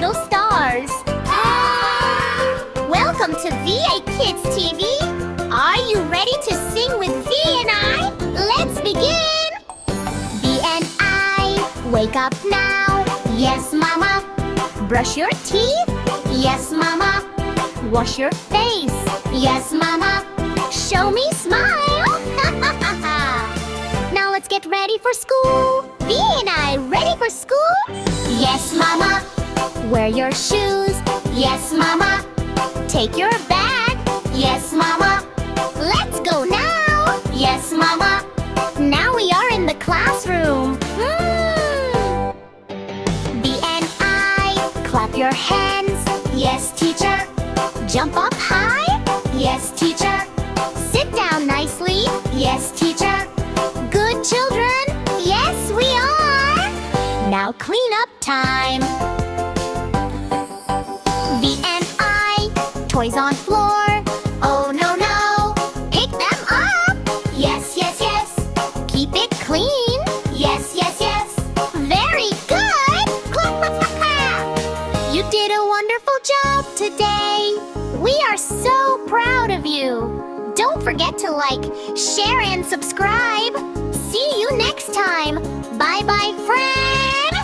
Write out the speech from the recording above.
little stars. Welcome to VA Kids TV. Are you ready to sing with V and I? Let's begin. V and I, wake up now. Yes, Mama. Brush your teeth. Yes, Mama. Wash your face. Yes, Mama. Show me smile. Now let's get ready for school. V and I, ready for school? Yes, Mama. Wear your shoes. Yes, Mama. Take your bag. Yes, Mama. Let's go now. Yes, Mama. Now we are in the classroom. V and I, clap your hands. Yes, teacher. Jump up high. Yes, teacher. Sit down nicely. Yes, teacher. Good children. Yes, we are. Now clean up time. V and I, toys on floor. Oh, no, no. Pick them up. Yes, yes, yes. Keep it clean. Yes, yes, yes. Very good. Clap, clap, clap, clap. You did a wonderful job today. We are so proud of you. Don't forget to like, share, and subscribe. See you next time. Bye-bye, friend.